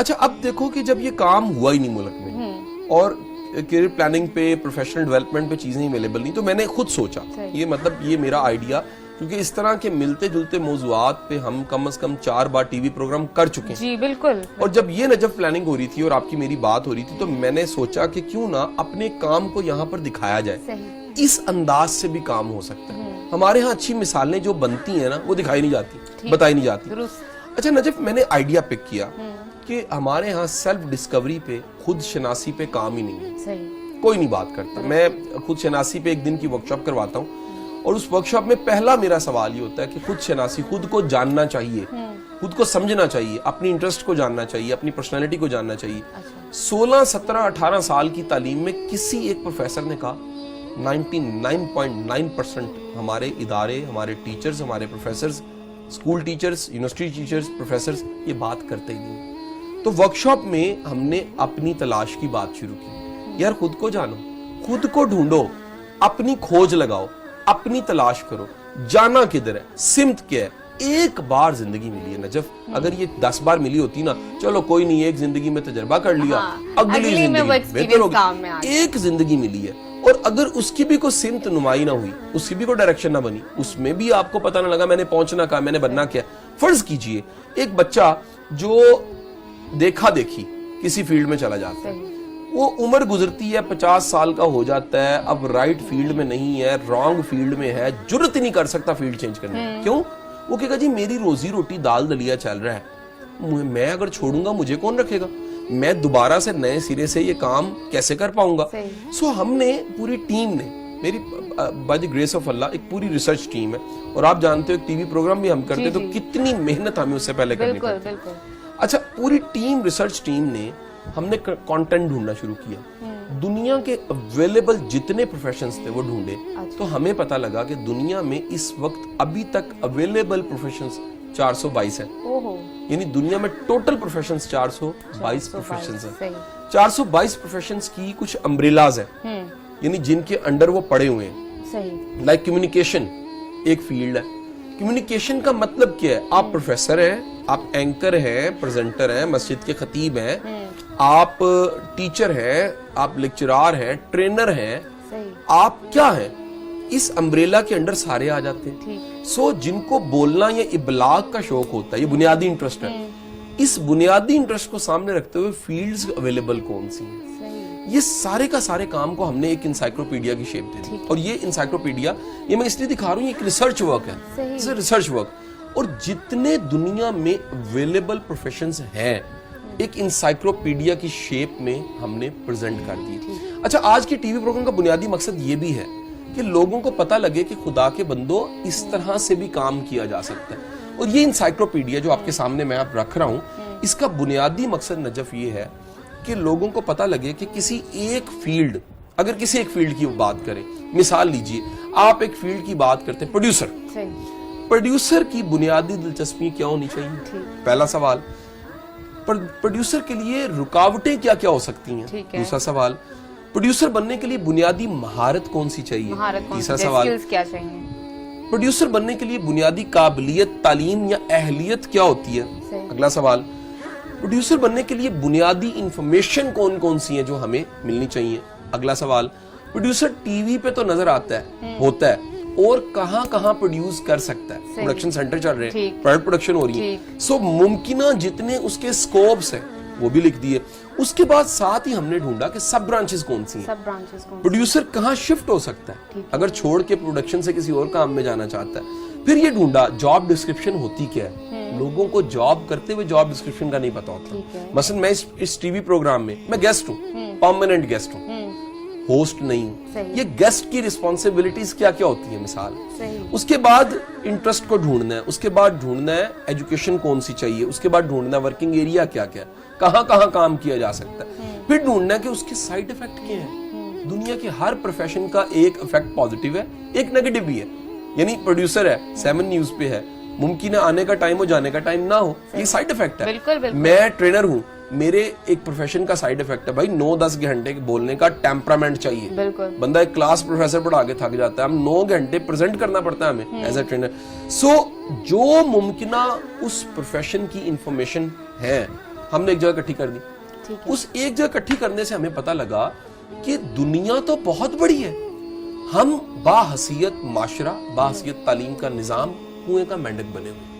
اچھا اب دیکھو کہ جب یہ کام ہوا ہی نہیں ملک میں اور کیریئر پلاننگ پہ پروفیشنل ڈیولپمنٹ پہ چیزیں اویلیبل نہیں، تو میں نے خود سوچا یہ مطلب یہ میرا آئیڈیا، کیونکہ اس طرح کے ملتے جلتے موضوعات پہ ہم کم از کم 4 بار ٹی وی پروگرام کر چکے ہیں. جی بالکل. اور جب یہ نجف پلاننگ ہو رہی تھی اور آپ کی میری بات ہو رہی تھی تو میں نے سوچا کہ کیوں نہ اپنے کام کو یہاں پر دکھایا جائے. اس انداز سے بھی کام ہو سکتا ہے. ہمارے ہاں اچھی مثالیں جو بنتی ہیں نا وہ دکھائی نہیں جاتی، بتائی نہیں جاتی. اچھا نجف، میں نے آئیڈیا پک کیا کہ ہمارے ہاں سیلف ڈسکوری پہ، خود شناسی پہ کام ہی نہیں ہے. کوئی نہیں بات کرتا. میں خود شناسی پہ ایک دن کی ورکشاپ کرواتا ہوں اور اس ورکشاپ میں پہلا میرا سوال یہ ہوتا ہے کہ خود شناسی، خود کو جاننا چاہیے، خود کو سمجھنا چاہیے، اپنی انٹرسٹ کو جاننا چاہیے، اپنی پرسنالٹی کو جاننا چاہیے. 16 17 18 سال کی تعلیم میں کسی ایک پروفیسر نے کہا 99.9% ہمارے ادارے، ہمارے ٹیچرز، ہمارے professors, school teachers, university teachers, professors یہ بات کرتے ہی نہیں. تو ورکشاپ میں ہم نے اپنی تلاش کی بات شروع کی. یار خود کو جانو، خود کو ڈھونڈو، اپنی کھوج لگاؤ، اپنی تلاش کرو، جانا کدھر ہے، سمت کیا ہے. ایک بار زندگی ملی ہے نجف، اگر یہ 10 بار ملی ہوتی نا، چلو کوئی نہیں، ایک زندگی میں تجربہ کر لیا، اگلی زندگی بہتر ہوگی. ایک زندگی ملی ہے اور اگر اس کی بھی کوئی سمت نمائی نہ ہوئی، اس کی بھی کوئی ڈائریکشن نہ بنی، اس میں بھی آپ کو پتہ نہ لگا میں نے پہنچنا کہاں، میں نے بننا کیا. فرض کیجئے ایک بچہ جو دیکھا دیکھی کسی فیلڈ میں چلا جاتا ہے، وہ عمر گزرتی ہے، 50 سال کا ہو جاتا ہے، اب رائٹ فیلڈ میں نہیں ہے، رانگ فیلڈ میں ہے، جرت ہی نہیں کر سکتا فیلڈ چینج کرنے. کیوں؟ وہ کہے گا جی میری روزی روٹی دال دلیا چل رہا ہے، میں اگر چھوڑوں گا مجھے کون رکھے گا، میں دوبارہ سے نئے سرے سے یہ کام کیسے کر پاؤں گا. سو ہم نے پوری ٹیم نے، میری بائی دی گریس آف اللہ ایک پوری ریسرچ ٹیم ہے، اور آپ جانتے ہو ایک ٹی وی پروگرام بھی ہم کرتے ہیں تو کتنی محنت ہمیں اس سے پہلے کرنی پڑتی ہے. اچھا پوری ٹیم، ریسرچ ٹیم نے، ہم نے کنٹینٹ ڈھونڈنا شروع کیا. دنیا کے اویلیبل جتنے پروفیشنز تھے وہ ڈھونڈے تو ہمیں پتہ لگا کہ دنیا میں اس وقت ابھی تک اویلیبل پروفیشنز 422 ہیں. یعنی دنیا میں ٹوٹل پروفیشنز 422 پروفیشنز ہیں. 422 پروفیشنز کی کچھ امبریلاز ہیں، یعنی جن کے انڈر وہ پڑے ہوئے ہیں. لائک کمیونیکیشن ایک فیلڈ ہے. کمیونیکیشن کا مطلب کیا ہے؟ آپ پروفیسر ہیں، آپ اینکر ہیں، پریزنٹر ہیں، مسجد کے خطیب ہیں، آپ ٹیچر ہیں، آپ لیکچرار ہیں، ٹرینر ہیں، آپ کیا ہیں؟ اس امبریلا کے انڈر سارے آ جاتے ہیں. سو جن کو بولنا یا ابلاغ کا شوق ہوتا ہے، یہ بنیادی انٹرسٹ ہے. اس بنیادی انٹرسٹ کو سامنے رکھتے ہوئے فیلڈز اویلیبل کون سی ہیں، یہ سارے کا سارے کام کو ہم نے ایک انسائکلوپیڈیا کی شیپ دے دی. اور یہ انسائکلوپیڈیا یہ میں اس لیے دکھا رہا ہوں، یہ ایک ریسرچ ورک ہے، ریسرچ ورک. اور جتنے دنیا میں اویلیبل پروفیشنز ہیں ایک انسائکلوپیڈیا کی شیپ میں ہم نے پریزنٹ کر دی. اچھا آج کے ٹی وی پروگرام کا بنیادی مقصد یہ بھی ہے کہ لوگوں کو پتہ لگے کہ خدا کے بندوں اس طرح سے بھی کام کیا جا سکتا ہے. اور یہ انسائکلوپیڈیا جو آپ کے سامنے میں آپ رکھ رہا ہوں، اس کا بنیادی مقصد نجف یہ ہے کہ لوگوں کو پتہ لگے کہ کسی ایک فیلڈ، اگر کسی ایک فیلڈ کی بات کریں، مثال لیجئے آپ ایک فیلڈ کی بات کرتے ہیں پروڈیوسر کی بنیادی دلچسپی کیا ہونی چاہیے؟ پہلا سوال. پروڈیوسر کے لیے رکاوٹیں کیا کیا ہو سکتی ہیں؟ دوسرا سوال. پروڈیوسر بننے کے لیے بنیادی مہارت کون سی چاہیے؟ تیسرا سوال. پروڈیوسر بننے کے لیے بنیادی قابلیت، تعلیم یا اہلیت کیا ہوتی ہے؟ اگلا سوال. پروڈیوسر بننے کے لیے بنیادی انفارمیشن کون کون سی ہیں جو ہمیں ملنی چاہیے؟ اگلا سوال. پروڈیوسر ٹی وی پہ تو نظر آتا ہے، ہوتا ہے، اور کہاں کہاں پروڈیوس کر سکتا ہے؟ پروڈکشن سینٹر چل رہے ہیں، پرائیویٹ پروڈکشن ہو رہی ہے. سو ممکنہ جتنے اس کے سکوپس ہیں وہ بھی لکھ دیے. اس کے بعد ساتھ ہی ہم نے ڈھونڈا کہ سب برانچز کون سی ہیں، پروڈیوسر کہاں شفٹ ہو سکتا ہے اگر چھوڑ کے پروڈکشن سے کسی اور کام میں جانا چاہتا ہے. پھر یہ ڈھونڈا جاب ڈسکرپشن ہوتی کیا ہے. لوگوں کو جاب کرتے ہوئے جاب ڈسکرپشن کا نہیں پتا ہوتا. مثلا میں اس ٹی وی پروگرام میں میں گیسٹ ہوں، پرماننٹ گیسٹ ہوں، ہوسٹ نہیں ہوں. یہ گیسٹ کی رسپانسبلٹیز کیا کیا ہوتی ہیں مثال. اس کے بعد انٹرسٹ کو ڈھونڈنا ہے، اس کے بعد ڈھونڈنا ہے ایجوکیشن کون سی چاہیے، اس کے بعد ڈھونڈنا ہے ورکنگ ایریا کیا کیا، کہاں کہاں کام کیا جا سکتا ہے. پھر ڈھونڈنا ہے کہ اس کے سائیڈ ایفیکٹ کیا ہیں. دنیا کے ہر پروفیشن کا ایک ایفیکٹ پازیٹیو ہے، ایک نیگیٹو بھی ہے. یعنی پروڈیوسر ہے، 7 نیوز پہ ہے، ممکن ہے آنے کا ٹائم ہو جانے کا ٹائم نہ ہو، یہ سائیڈ ایفیکٹ ہے. میں ٹرینر ہوں، میرے ایک پروفیشن کا سائیڈ ایفیکٹ ہے بھائی 9-10 گھنٹے بولنے کا ٹیمپرامنٹ چاہیے. بندہ ایک کلاس پروفیسر پڑھا کے تھک جاتا ہے، ہم 9 گھنٹے پریزنٹ کرنا پڑتا ہے ہمیں ایز اے ٹرینر. سو جو ممکنہ اس پروفیشن کی انفارمیشن ہے ہم نے ایک جگہ اکٹھی کر دی. اس ایک جگہ اکٹھی کرنے سے ہمیں پتہ لگا کہ دنیا تو بہت بڑی ہے, ہم باحثیت معاشرہ, باحثیت تعلیم کا نظام کنویں کا مینڈک بنے ہوئے.